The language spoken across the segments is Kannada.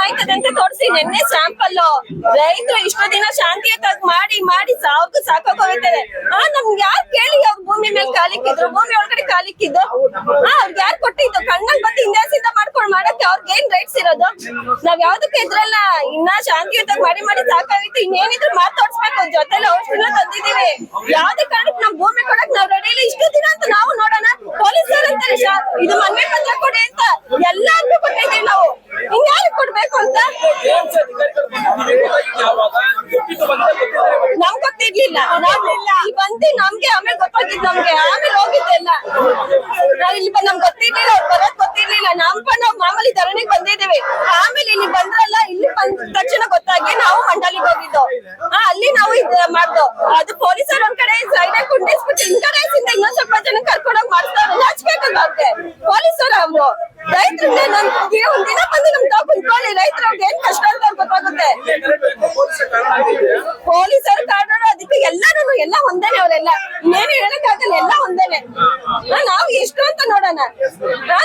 ಏನಾಯ್ತದೆ ಅಂತ ತೋರಿಸಿ ನಿನ್ನೆ ಸ್ಯಾಂಪಲ್ ರೈತರು ಇಷ್ಟು ದಿನ ಶಾಂತಿಯುತವಾಗಿ ಮಾಡಿ ಮಾಡಿ ಸಾಕು ಸಾಕೋಗೋಗ್ತದೆ. ನಮ್ಗೆ ಯಾರು ಕೇಳಿ ಅವ್ರ ಭೂಮಿ ಮೇಲೆ ಕಾಲಿಕ್ಕಿದ್ರು, ಭೂಮಿ ಒಳಗಡೆ ಕಾಲಿಕ್ಕಿದ್ದು ಅವ್ರಿಗೆ ಯಾರು ಕೊಟ್ಟಿದ್ದು? ಕಣ್ಣಲ್ಲಿ ಬಂದು ಇಂಡಿಯಾಸಿಂದ ಮಾಡ್ಕೊಂಡು ಮಾಡಕ್ಕೆ ಅವ್ರಿಗೆ ಏನ್ ರೈಟ್ಸ್ ಇರೋದು? ನಾವ್ ಯಾವ್ದಕ್ಕೆ ಇದ್ರಲ್ಲ, ಇನ್ನ ಶಾಂತಿಯುತವಾಗಿ ಮಾಡಿ ಮಾಡಿ ಸಾಕಾಗಿತ್ತು. ಇನ್ನೇನಿದ್ರು ಮಾತಾಡ್ಸ್ಬೇಕು, ಜೊತೆಲಿ ಔಷಧಿನ ತಂದಿದೀವಿ. ಯಾವ್ದೇ ಕಾರಣಕ್ಕೆ ನಮ್ ಭೂಮಿ ಕೊಡಕ್ ನಾವ್ ರೆಡಿ ಇಲ್ಲ. ಇಷ್ಟು ದಿನ ಅಂತ ನಾವು ನೋಡೋಣ, ಪೊಲೀಸರು ಅಂತಾರೆ ಇದು ಮನೆ ಪತ್ರ ಕೊಡಿ ಅಂತ ಎಲ್ಲಾರ್ಗೂ ಕೊಟ್ಟಿದ್ದೀವಿ ನಾವು. ಇನ್ಯಾರಿಗೆ ಕೊಡ್ಬೇಕು ಅಂತ ನಮ್ಗ್ ಗೊತ್ತಿರ್ಲಿಲ್ಲ. ಇಲ್ಲಿ ಬಂದು ನಮ್ಗೆ ಆಮೇಲೆ ಗೊತ್ತಾಗಿದ್, ನಮ್ಗೆ ಆಮೇಲೆ ಹೋಗಿದ್ದೆಲ್ಲ ಇಲ್ಲಿ ನಮ್ಗೆ ಗೊತ್ತಿರ್ಲಿಲ್ಲ, ಅವ್ರು ಬರೋದ್ ಗೊತ್ತಿರ್ಲಿಲ್ಲ. ನಾವ್ ಮಾಮೂಲಿ ಧರಣಿಗೆ ಬಂದಿದ್ದೀವಿ. ಆಮೇಲೆ ಇಲ್ಲಿ ಬಂದ್ರಲ್ಲ, ಇಲ್ಲಿ ಬಂದ ತಕ್ಷಣ ಗೊತ್ತಾಗಿ ನಾವು ಮಂಡಳಿಗೆ ಹೋಗಿದ್ದು. ಅಲ್ಲಿ ನಾವು ಮಾಡ್ದು. ಅದು ಪೊಲೀಸರು ಒಂದ್ ಕಡೆ ಸೈಡ್ ಕುಂಡಿಸ್ಬಿಟ್ಟು ಇನ್ ಕಡೆ ಇನ್ನೊಂದ್ ಸ್ವಲ್ಪ ಜನ ಕರ್ಕೊಂಡೋಗಿ ಮಾಡಿಸ್ತಾರೆ. ನಾಚ್ಬೇಕಲ್ಲ ಅವ್ರಿಗೆ ಪೊಲೀಸರು. ಅವ್ರು ರೈತರಿಗೆ ಒಂದ್ ದಿನ ಬಂದು ನಮ್ ತಾವ್ ಕುಂತ್ಕೊಳ್ಳಿ, ರೈತರಿಗೆ ಏನ್ ಕಷ್ಟ ಅಂತ ಗೊತ್ತಾಗುತ್ತೆ. ಪೊಲೀಸರು ಕಾರಣರು ಅದಕ್ಕೆ ಎಲ್ಲಾರು ಎಲ್ಲ ಒಂದೇನೆ, ಅವರೆಲ್ಲ ಇನ್ನೇನು ಹೇಳಕ್ಕಾಗಲ್ಲ, ಎಲ್ಲ ಒಂದೇನೆ. ನಾವು ಎಷ್ಟು ಅಂತ ನೋಡೋಣ.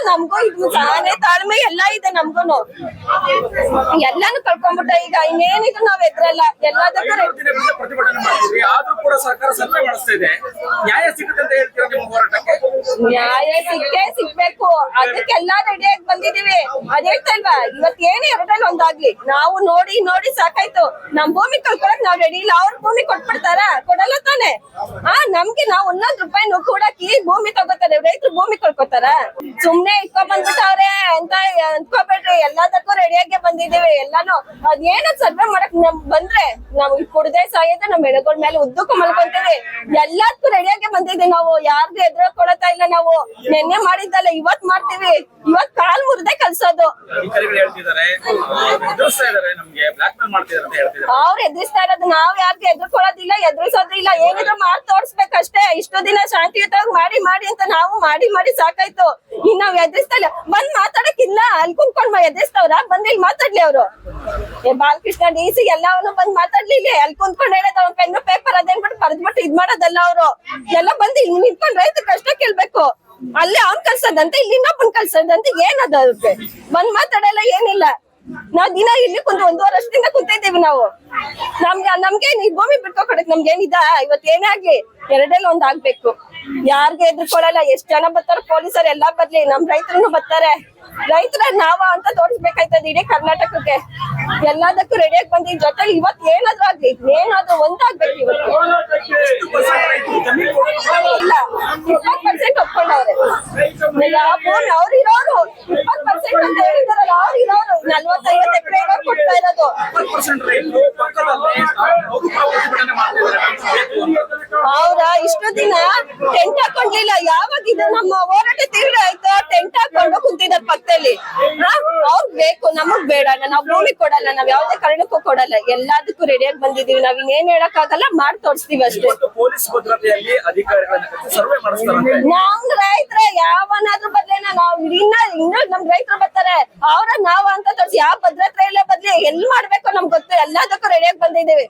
ನಮ್ಗೂ ಇದು ಸಾನೆ ತಾಳ್ಮೆ ಎಲ್ಲ ಇದೆ ನಮ್ಗೂನು. ಎಲ್ಲಾನು ಕಳ್ಕೊಂಡ್ಬಿಟ್ಟ ಈಗ. ಇನ್ನೇನಿದ್ರು ನಾವ್ ಎದ್ರಲ್ಲ, ಎಲ್ಲದಕ್ಕೂ ನ್ಯಾಯ ಸಿಕ್ಕೇ ಸಿಗ್ಬೇಕು. ಅದಕ್ಕೆಲ್ಲಾ ರೆಡಿಯಾಗಿ ಬಂದಿದೀವಿ. ಅದ್ ಹೇಳ್ತಾ ಇಲ್ವಾ, ಇವತ್ ಏನೇ ಎರಡಲ್ಲಿ ಒಂದಾಗ್ಲಿ. ನಾವು ನೋಡಿ ನೋಡಿ ಸಾಕಾಯ್ತು. ನಮ್ ಭೂಮಿ ಕಳ್ಕೊಳಕ್ ನಾವ್ ರೆಡಿ ಇಲ್ಲ. ಅವ್ರ ಭೂಮಿ ಕೊಟ್ಬಿಡ್ತಾರ? ಕೊಡಲ್ಲ ತಾನೆ. ನಮ್ಗೆ ನಾವ್ 1 ರೂಪಾಯಿ ಕೂಡಕಿ ಭೂಮಿ ತಗೋತಾರೆ, ರೈತರು ಭೂಮಿ ಕಳ್ಕೊತಾರ? ಸುಮ್ನೆ ಇಟ್ಕೊ ಬಂದ್ಬಿಟ್ಟವ್ರೆ ಅಂತ ಅನ್ಕೋಬೇಡ್ರಿ. ಎಲ್ಲದಕ್ಕೂ ರೆಡಿಯಾಗಿ ಬಂದಿದೀವಿ. ಎಲ್ಲಾನು ಅದೇನ ಸರ್ವೆ ಮಾಡಕ್ ಬಂದ್ರೆ ನಾವು ಕುಡ್ದೆ ಸಾಯೋದು, ನಮ್ ಹೆಣಗಳ ಮೇಲೆ ಉದ್ದಕ್ಕೂ ಮಲ್ಕೊಂತೀವಿ. ಎಲ್ಲದಕ್ಕೂ ರೆಡಿಯಾಗಿ ಬಂದಿದೀವಿ ನಾವು. ಯಾರ್ಗೂ ಎದುರ್ಕೊಳತಾ ಇಲ್ಲ ನಾವು. ನೆನ್ನೆ ಮಾಡಿದ್ದಲ್ಲ, ಇವತ್ ಮಾಡ್ತೀವಿ. ಇವತ್ ಕಾಲ್ ಮುರ್ದೆ ಕಲ್ಸೋದು. ಅವ್ರು ಎದುರಿಸ್ತಾ ಇರೋದು. ನಾವ್ ಯಾರ್ಗೂ ಎದುರ್ಕೊಳ್ಳೋದಿಲ್ಲ, ಎದುರಿಸೋದಿಲ್ಲ. ಏನಿದ್ರು ಮಾಡಿ ತೋರ್ಸ್ಬೇಕಷ್ಟೇ. ಇಷ್ಟು ದಿನ ಶಾಂತಿಯುತವಾಗಿ ಮಾಡಿ ಮಾಡಿ ಅಂತ ನಾವು ಮಾಡಿ ಮಾಡಿ ಸಾಕಾಯ್ತು. ಇನ್ ನಾವ್ ಎದುರಿಸ್ತಾ ಇಲ್ಲ. ಬಂದ್ ಮಾತಾಡಕ್ಕಿಲ್ಲ. ಅಲ್ಲಿ ಕುಂತ್ಕೊಂಡ್ ಎದುರಿಸ್ತವ್ರ? ಬಂದ್ ಇಲ್ಲಿ ಮಾತಾಡ್ಲಿ ಅವ್ರು. ಬಾಲಕೃಷ್ಣ DC ಎಲ್ಲವನ್ನೂ ಬಂದ್ ಮಾತಾಡ್ಲಿಲ್ಲ. ಅಲ್ಲಿ ಕುಂತ್ಕೊಂಡ್ ಹೇಳೋದು, ಅವ್ನ ಪೆನ್ನು ಪೇಪರ್ ಅದೇನ್ಬಿಟ್ಟು ಬರ್ದ್ಬಿಟ್ಟು ಇದ್ ಮಾಡೋದಲ್ಲ. ಅವ್ರು ಎಲ್ಲ ಬಂದ್ ಇಲ್ಲಿ ನಿಂತ್ಕೊಂಡ್ ರೈತ ಕಷ್ಟ ಕೇಳ್ಬೇಕು. ಅಲ್ಲೇ ಅವ್ನ್ ಕಲ್ಸದಂತೆ, ಇಲ್ಲಿ ಇನ್ನೊಬ್ಬನ್ ಕಲ್ಸದಂತೆ. ಏನದ ಅದಕ್ಕೆ ಬಂದ್ ಮಾತಾಡಲ್ಲ, ಏನಿಲ್ಲ. ನಾವ್ ದಿನ ಇಲ್ಲಿ ಕುಂತು 1.5 ವರ್ಷದಿಂದ ಕುಂತಿದ್ದೀವಿ ನಾವು. ನಮ್ಗೆ ಈ ಭೂಮಿ ಬಿಟ್ಕೊಡಕ್ ನಮ್ಗೇನಿದ? ಇವತ್ ಏನೇ ಆಗ್ಲಿ ಎರಡಲ್ಲಿ ಒಂದ್ ಆಗ್ಬೇಕು. ಯಾರ್ಗೆ ಎದ್ರುಕೊಳಲ್ಲ. ಎಷ್ಟ್ ಜನ ಬರ್ತಾರ ಪೊಲೀಸರು, ಎಲ್ಲಾ ಬರ್ಲಿ. ನಮ್ ರೈತರು ಬರ್ತಾರೆ. ರೈತರ ನಾವ ಅಂತ ತೋರಿಸ್ಬೇಕಾಯ್ತದ ಇಡೀ ಕರ್ನಾಟಕಕ್ಕೆ. ಎಲ್ಲದಕ್ಕೂ ರೆಡಿಯಾಗಿ ಬಂದಿ. ಜೊತೆಲಿ ಇವತ್ ಏನಾದ್ರು ಆಗ್ಲಿ, ಏನಾದ್ರು ಒಂದಾಗ್ಬೇಕು. ಇವತ್ತು ಇಲ್ಲ, 20% ಒಪ್ಕೊಂಡವ್ರೆ. ಅವ್ರು ಇರೋರು 20% ಅಂತ ಹೇಳಿದಾರಲ್ಲ, ಅವ್ರು ಇರೋರು 40-50 ಎಕರೆ ಇರೋರು ಕೊಡ್ತಾ ಇರೋದು. ಅವ್ರ ಇಷ್ಟು ದಿನ ಟೆಂಟ್ ಹಾಕೊಂಡ್ಲಿಲ್ಲ. ಯಾವಾಗ ಇದು ನಮ್ಮ ಹೋರಾಟ ತೀವ್ರ ಆಯ್ತು, ಟೆಂಟ್ ಹಾಕೊಂಡು ಕುಂತಿದಾರ ಪಕ್ಕದಲ್ಲಿ. ಅವ್ರ್ ಬೇಕು, ನಮಗ್ ಬೇಡ. ನಾವ್ ಭೂಮಿ ಕೊಡಲ್ಲ, ನಾವ್ ಯಾವ್ದೇ ಕಾರಣಕ್ಕೂ ಕೊಡಲ್ಲ. ಎಲ್ಲದಕ್ಕೂ ರೆಡಿಯಾಗಿ ಬಂದಿದೀವಿ. ನಾವ್ ಇನ್ನೇನ್ ಹೇಳಕ್ ಆಗಲ್ಲ, ಮಾಡಿ ತೋರಿಸ್ತೀವಿ ಅಷ್ಟೇ. ಪೊಲೀಸ್ ಭದ್ರತೆಯಲ್ಲಿ ನಮ್ ರೈತರ ಯಾವನಾದ್ರೂ ಬರ್ಲೇನ, ನಾವ್ ಇನ್ನ ನಮ್ ರೈತರು ಬರ್ತಾರೆ. ಅವ್ರ ನಾವ ಅಂತ ತೋರಿಸಿ ಯಾವ ಭದ್ರತೆ ಇಲ್ಲ ಬದ್ಲಿ ಎಲ್ಲಿ ಮಾಡ್ಬೇಕು ನಮ್ಗೆ ಗೊತ್ತು. ಎಲ್ಲದಕ್ಕೂ ರೆಡಿಯಾಗಿ ಬಂದಿದೀವಿ.